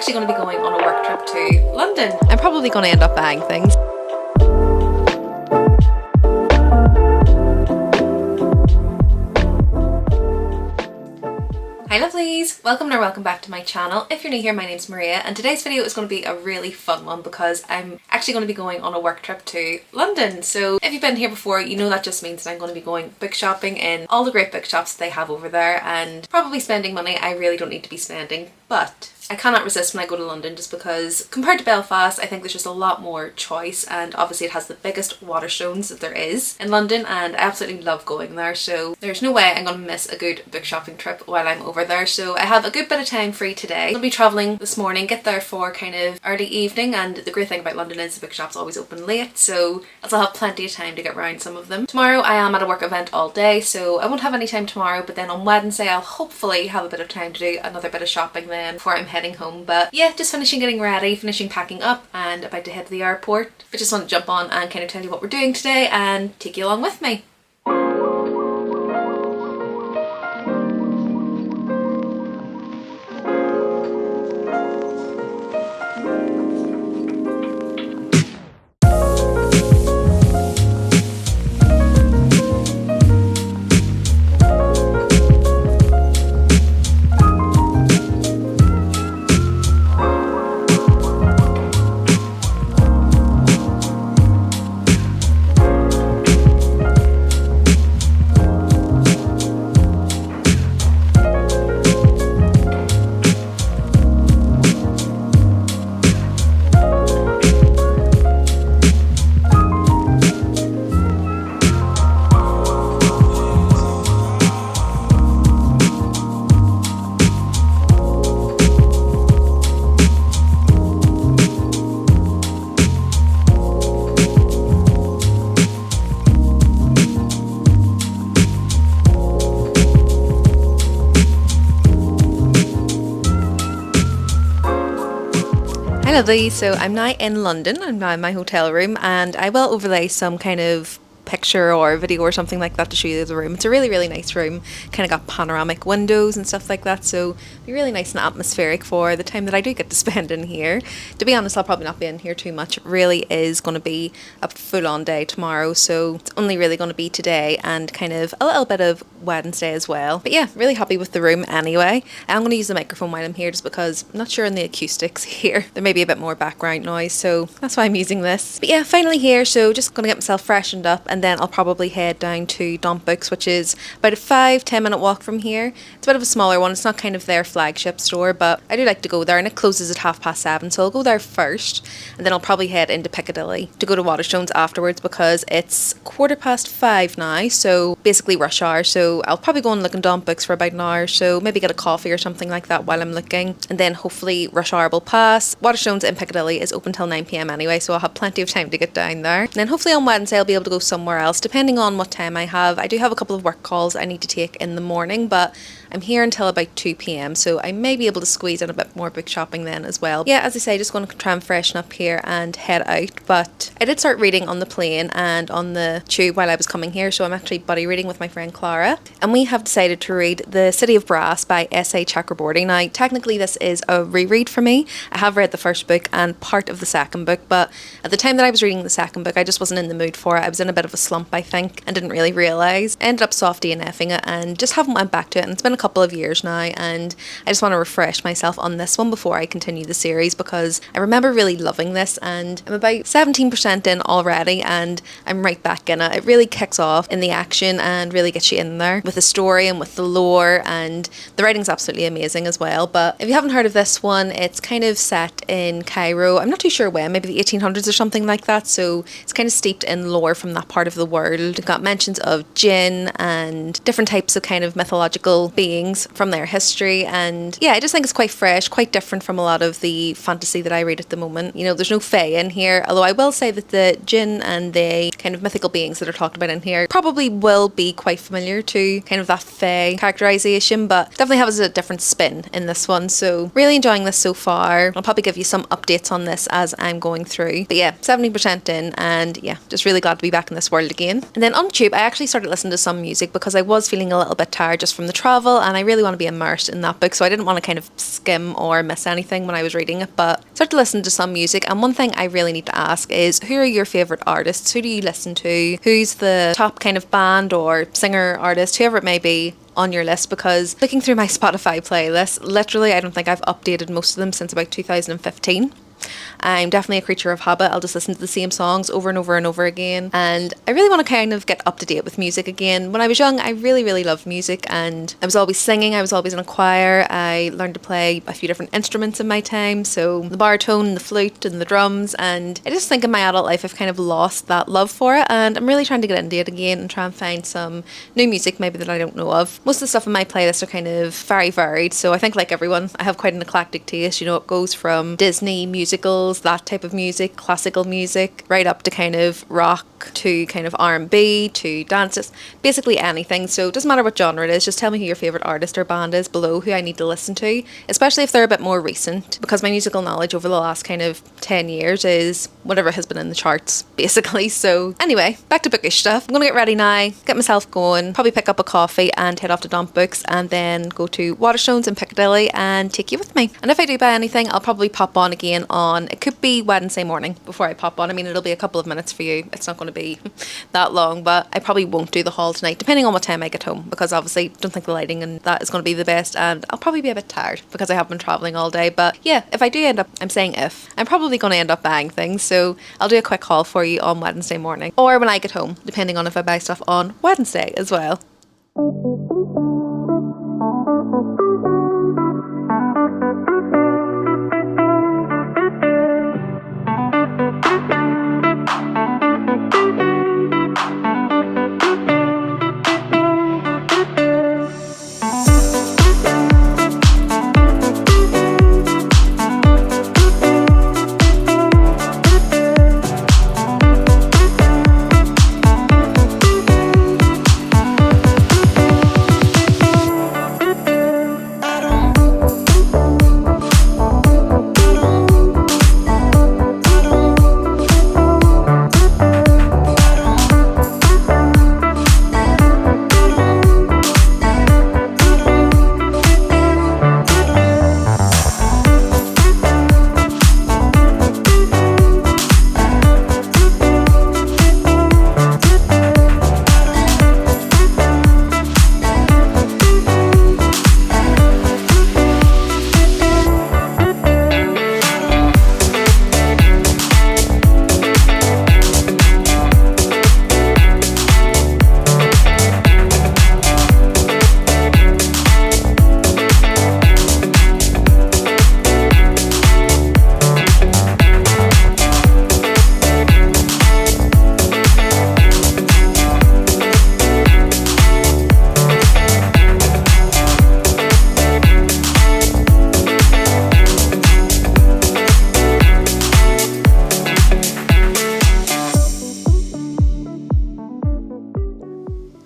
actually going to be going on a work trip to London. I'm probably going to end up buying things. Hi lovelies! Welcome or welcome back to my channel. If you're new here, my name's Maria and today's video is going to be a really fun one because I'm actually going to be going on a work trip to London. So if you've been here before, you know that just means that I'm going to be going book shopping in all the great bookshops they have over there and probably spending money I really don't need to be spending, but I cannot resist when I go to London just because compared to Belfast I think there's just a lot more choice, and obviously it has the biggest Waterstones that there is in London and I absolutely love going there, so there's no way I'm going to miss a good book shopping trip while I'm over there. So I have a good bit of time free today. I'll be travelling this morning, get there for kind of early evening, and the great thing about London is the bookshop's always open late, so I'll still have plenty of time to get around some of them. Tomorrow I am at a work event all day, so I won't have any time tomorrow, but then on Wednesday I'll hopefully have a bit of time to do another bit of shopping then before I'm heading home. But yeah, just finishing getting ready, finishing packing up and about to head to the airport. But just want to jump on and kind of tell you what we're doing today and take you along with me. Lovely. So I'm now in London. I'm now in my hotel room and I will overlay some kind of picture or video or something like that to show you the room. It's a really nice room, kind of got panoramic windows and stuff like that, so it'll be really nice and atmospheric for the time that I do get to spend in here. To be honest, I'll probably not be in here too much. It really is going to be a full-on day tomorrow, so it's only really going to be today and kind of a little bit of Wednesday as well. But yeah, really happy with the room anyway. I'm going to use the microphone while I'm here just because I'm not sure on the acoustics here. There may be a bit more background noise, so that's why I'm using this. But yeah, finally here, so just going to get myself freshened up and then I'll probably head down to Daunt Books, which is about a 5-10 minute walk from here. It's a bit of a smaller one. It's not kind of their flagship store, but I do like to go there and it closes at 7:30, so I'll go there first and then I'll probably head into Piccadilly to go to Waterstones afterwards because it's 5:15 now, so basically rush hour. So I'll probably go and look in Daunt Books for about an hour, so maybe get a coffee or something like that while I'm looking, and then hopefully rush hour will pass. Waterstones in Piccadilly is open till 9 PM anyway, so I'll have plenty of time to get down there. And then hopefully on Wednesday I'll be able to go somewhere else depending on what time I have. I do have a couple of work calls I need to take in the morning, but I'm here until about 2 PM, so I may be able to squeeze in a bit more book shopping then as well. Yeah, as I say, just going to try and freshen up here and head out, but I did start reading on the plane and on the tube while I was coming here, so I'm actually buddy reading with my friend Clara, and we have decided to read The City of Brass by S.A. Chakraborty. Now, technically this is a reread for me. I have read the first book and part of the second book, but at the time that I was reading the second book, I just wasn't in the mood for it. I was in a bit of a slump, I think, and didn't really realise. I ended up softy DNFing it and just haven't went back to it, and it's been a couple of years now, and I just want to refresh myself on this one before I continue the series because I remember really loving this, and I'm about 17% in already and I'm right back in it. It really kicks off in the action and really gets you in there with the story and with the lore, and the writing's absolutely amazing as well. But if you haven't heard of this one, it's kind of set in Cairo. I'm not too sure when, maybe the 1800s or something like that, so it's kind of steeped in lore from that part of the world. It got mentions of jinn and different types of kind of mythological beings from their history, and yeah, I just think it's quite fresh, quite different from a lot of the fantasy that I read at the moment. You know, there's no fae in here, although I will say that the jinn and the kind of mythical beings that are talked about in here probably will be quite familiar to kind of that fae characterization, but definitely has a different spin in this one. So really enjoying this so far. I'll probably give you some updates on this as I'm going through, but yeah, 70% in, and yeah, just really glad to be back in this world again. And then on Tube, I actually started listening to some music because I was feeling a little bit tired just from the travel, and I really want to be immersed in that book, so I didn't want to kind of skim or miss anything when I was reading it, but I started to listen to some music. And one thing I really need to ask is, who are your favourite artists? Who do you listen to? Who's the top kind of band or singer, artist, whoever it may be, on your list? Because looking through my Spotify playlist, literally I don't think I've updated most of them since about 2015. I'm definitely a creature of habit. I'll just listen to the same songs over and over and over again, and I really want to kind of get up to date with music again. When I was young, I really loved music, and I was always singing. I was always in a choir. I learned to play a few different instruments in my time, so the baritone, the flute and the drums, and I just think in my adult life I've kind of lost that love for it, and I'm really trying to get into it again and try and find some new music maybe that I don't know of. Most of the stuff in my playlist are kind of very varied, so I think like everyone, I have quite an eclectic taste. You know, it goes from Disney musicals, that type of music, classical music, right up to kind of rock, to kind of R&B, to dances, basically anything. So it doesn't matter what genre it is, just tell me who your favourite artist or band is below, who I need to listen to, especially if they're a bit more recent, because my musical knowledge over the last kind of 10 years is whatever has been in the charts, basically. So anyway, back to bookish stuff. I'm gonna get ready now, get myself going, probably pick up a coffee and head off to Daunt Books, and then go to Waterstones in Piccadilly and take you with me. And if I do buy anything, I'll probably pop on again on, it could be Wednesday morning before I pop on. I mean, it'll be a couple of minutes for you. It's not going to be that long, but I probably won't do the haul tonight, depending on what time I get home, because obviously don't think the lighting and that is going to be the best, and I'll probably be a bit tired because I have been travelling all day. But yeah, if I do end up, I'm saying if, I'm probably going to end up buying things, so I'll do a quick haul for you on Wednesday morning, or when I get home, depending on if I buy stuff on Wednesday as well.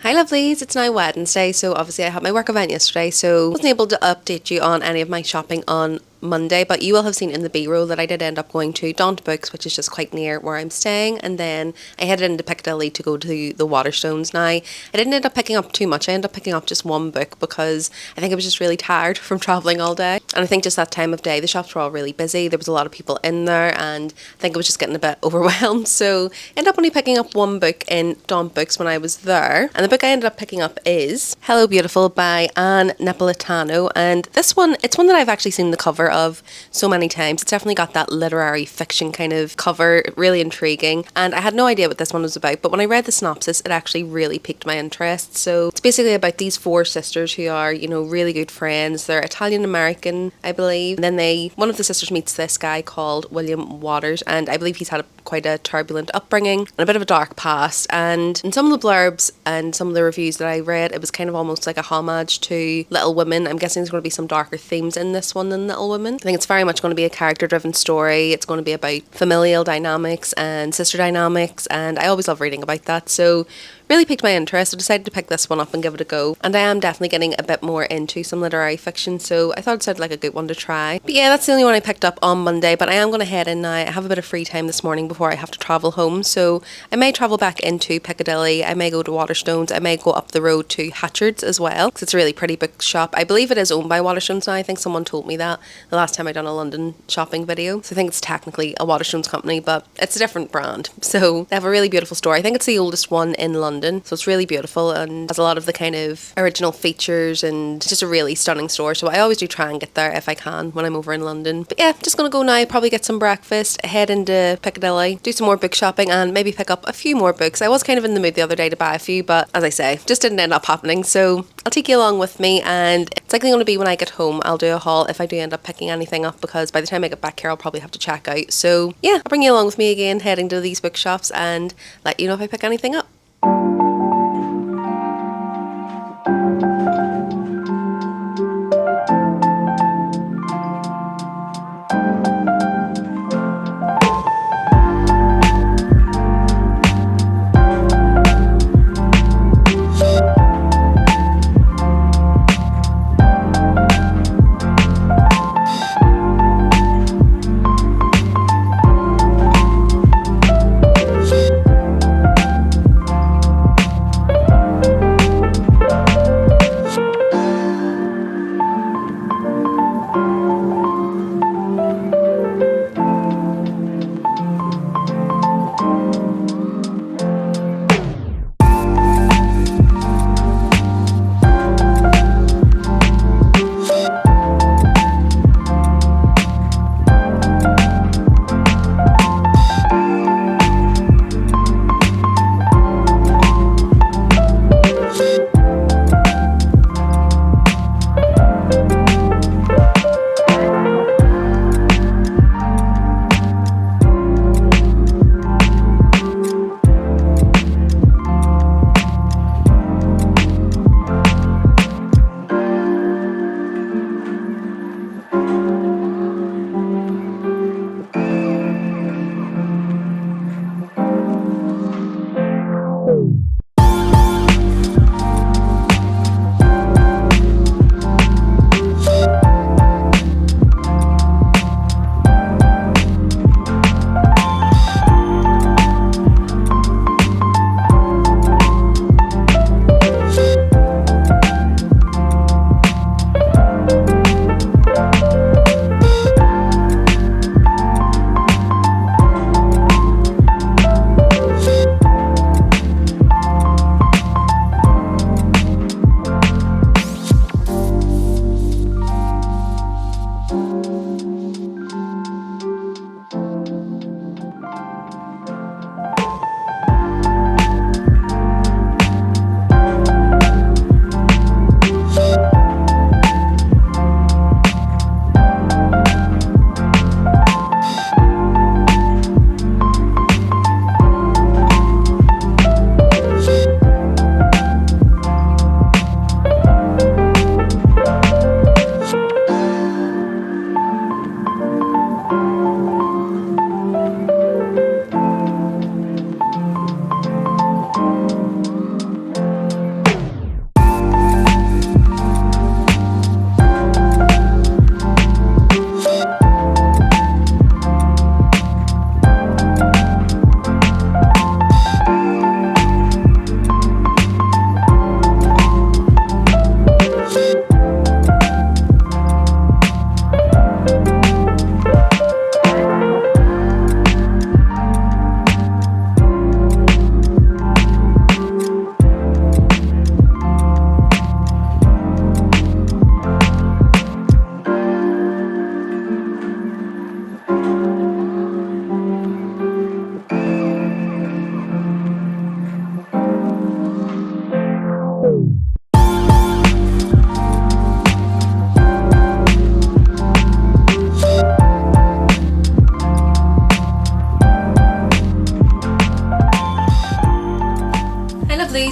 Hi lovelies, it's now Wednesday, so obviously I had my work event yesterday, so I wasn't able to update you on any of my shopping on Monday, but you will have seen in the B-roll that I did end up going to Daunt Books, which is just quite near where I'm staying, and then I headed into Piccadilly to go to the Waterstones. Now, I didn't end up picking up too much. I ended up picking up just one book because I think I was just really tired from travelling all day, and I think just that time of day the shops were all really busy. There was a lot of people in there, and I think I was just getting a bit overwhelmed, so I ended up only picking up one book in Daunt Books when I was there, and the book I ended up picking up is Hello Beautiful by Anne Napolitano, and this one, it's one that I've actually seen the cover of so many times. It's definitely got that literary fiction kind of cover, really intriguing, and I had no idea what this one was about, but when I read the synopsis it actually really piqued my interest. So it's basically about these four sisters who are, you know, really good friends. They're Italian American, I believe, and then one of the sisters meets this guy called William Waters, and I believe he's had quite a turbulent upbringing and a bit of a dark past, and in some of the blurbs and some of the reviews that I read, it was kind of almost like a homage to Little Women. I'm guessing there's going to be some darker themes in this one than Little Women. I think it's very much going to be a character driven story. It's going to be about familial dynamics and sister dynamics, and I always love reading about that, so really piqued my interest. I decided to pick this one up and give it a go. And I am definitely getting a bit more into some literary fiction, so I thought it sounded like a good one to try. But yeah, that's the only one I picked up on Monday, but I am going to head in now. I have a bit of free time this morning before I have to travel home, so I may travel back into Piccadilly, I may go to Waterstones, I may go up the road to Hatchards as well, because it's a really pretty bookshop. I believe it is owned by Waterstones now. I think someone told me that the last time I done a London shopping video. So I think it's technically a Waterstones company, but it's a different brand. So they have a really beautiful store. I think it's the oldest one in London, so it's really beautiful and has a lot of the kind of original features, and it's just a really stunning store. So I always do try and get there if I can when I'm over in London. But yeah, just gonna go now, probably get some breakfast, head into Piccadilly, do some more book shopping, and maybe pick up a few more books. I was kind of in the mood the other day to buy a few, but as I say, just didn't end up happening. So I'll take you along with me, and it's likely going to be when I get home I'll do a haul if I do end up picking anything up, because by the time I get back here I'll probably have to check out. So yeah, I'll bring you along with me again heading to these bookshops and let you know if I pick anything up.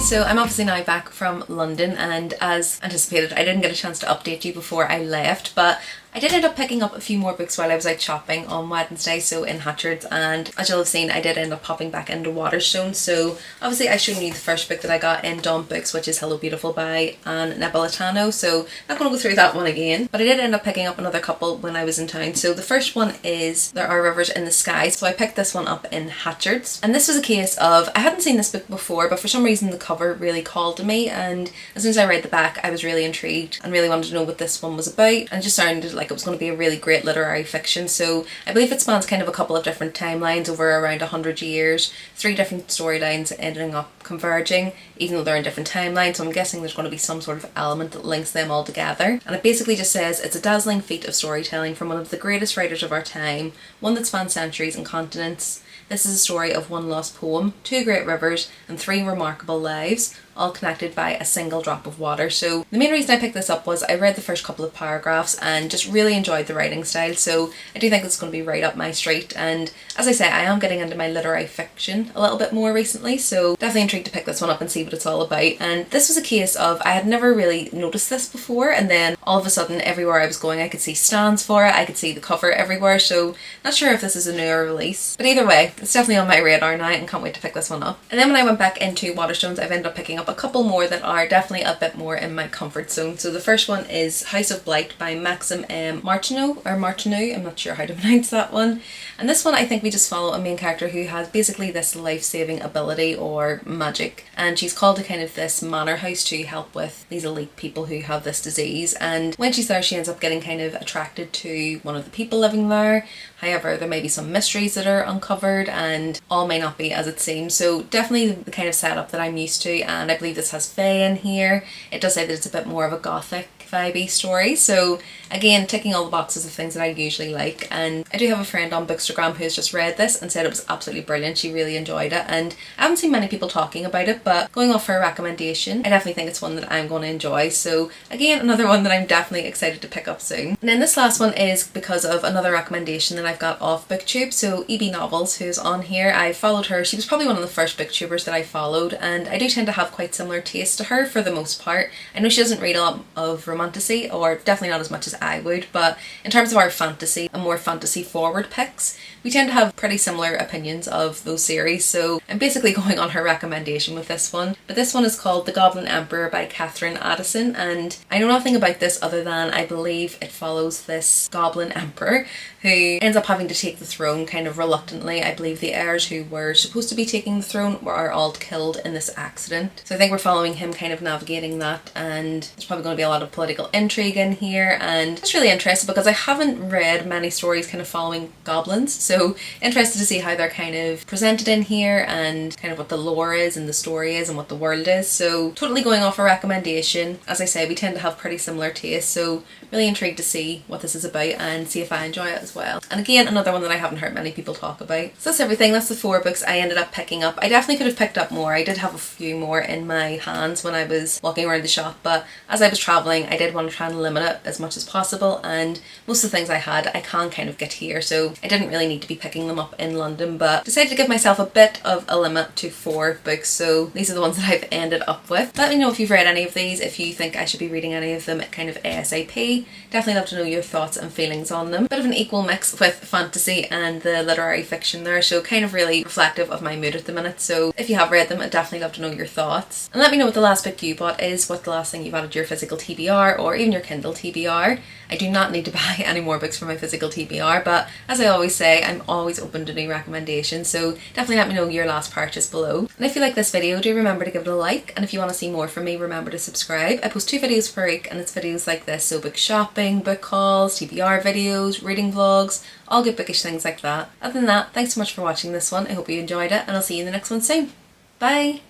So I'm obviously now back from London, and as anticipated I didn't get a chance to update you before I left, but I did end up picking up a few more books while I was out shopping on Wednesday, so in Hatchards, and as you'll have seen I did end up popping back into Waterstones. So obviously I showed you the first book that I got in Daunt books, which is Hello Beautiful by Anne Napolitano, so not going to go through that one again, but I did end up picking up another couple when I was in town. So the first one is There Are Rivers in the Sky, so I picked this one up in Hatchards, and this was a case of I hadn't seen this book before, but for some reason the cover really called to me, and as soon as I read the back I was really intrigued and really wanted to know what this one was about, and it just sounded like it was going to be a really great literary fiction. So I believe it spans kind of a couple of different timelines over around 100 years, 3 different storylines ending up converging even though they're in different timelines, so I'm guessing there's going to be some sort of element that links them all together. And it basically just says it's a dazzling feat of storytelling from one of the greatest writers of our time, one that spans centuries and continents. This is a story of one lost poem, 2 great rivers, and 3 remarkable lives, all connected by a single drop of water. So the main reason I picked this up was I read the first couple of paragraphs and just really enjoyed the writing style, so I do think it's going to be right up my street. And as I say, I am getting into my literary fiction a little bit more recently, so definitely intrigued to pick this one up and see what it's all about. And this was a case of I had never really noticed this before, and then all of a sudden everywhere I was going I could see stands for it, I could see the cover everywhere, so not sure if this is a newer release, but either way it's definitely on my radar now and can't wait to pick this one up. And then when I went back into Waterstones I've ended up picking up a couple more that are definitely a bit more in my comfort zone. So the first one is House of Blight by Maxim M. Martineau, I'm not sure how to pronounce that one. And this one I think we just follow a main character who has basically this life-saving ability or magic, and she's called to kind of this manor house to help with these elite people who have this disease, and when she's there she ends up getting kind of attracted to one of the people living there. However, there may be some mysteries that are uncovered and all may not be as it seems, so definitely the kind of setup that I'm used to, and I believe this has fae in here. It does say that it's a bit more of a gothic vibey story, so again ticking all the boxes of things that I usually like. And I do have a friend on Bookstagram who's just read this and said it was absolutely brilliant, she really enjoyed it, and I haven't seen many people talking about it, but going off her recommendation I definitely think it's one that I'm going to enjoy, so again another one that I'm definitely excited to pick up soon. And then this last one is because of another recommendation that I've got off BookTube. So EB Novels, who's on here, I followed her, she was probably one of the first booktubers that I followed, and I do tend to have quite similar taste to her for the most part. I know she doesn't read a lot of romantasy, or definitely not as much as I would, but in terms of our fantasy and more fantasy forward picks we tend to have pretty similar opinions of those series, so I'm basically going on her recommendation with this one. But this one is called The Goblin Emperor by Catherine Addison, and I know nothing about this other than I believe it follows this Goblin Emperor who ends up having to take the throne kind of reluctantly. I believe the heirs who were supposed to be taking the throne are all killed in this accident, so I think we're following him kind of navigating that, and there's probably going to be a lot of political intrigue in here, and it's really interesting because I haven't read many stories kind of following goblins, so interested to see how they're kind of presented in here and kind of what the lore is and the story is and what the world is. So totally going off a recommendation. As I say, we tend to have pretty similar tastes, so really intrigued to see what this is about and see if I enjoy it as well. And again, another one that I haven't heard many people talk about. So that's everything. That's the 4 books I ended up picking up. I definitely could have picked up more. I did have a few more in my hands when I was walking around the shop, but as I was travelling I did want to try and limit it as much as possible, and most of the things I had I can kind of get here, so I didn't really need to be picking them up in London, but decided to give myself a bit of a limit to 4 books, so these are the ones that I've ended up with. Let me know if you've read any of these, if you think I should be reading any of them kind of ASAP. Definitely love to know your thoughts and feelings on them. Bit of an equal mix with fantasy and the literary fiction there, so kind of really reflective of my mood at the minute, so if you have read them I'd definitely love to know your thoughts. And let me know what the last book you bought is, what the last thing you've added to your physical TBR or even your Kindle TBR. I do not need to buy any more books for my physical TBR, but as I always say, I'm always open to new recommendations, so definitely let me know your last purchase below. And if you like this video, do remember to give it a like, and if you want to see more from me, remember to subscribe. I post 2 videos per week, and it's videos like this, so book shopping, book hauls, TBR videos, reading vlogs, all good bookish things like that. Other than that, thanks so much for watching this one. I hope you enjoyed it, and I'll see you in the next one soon. Bye!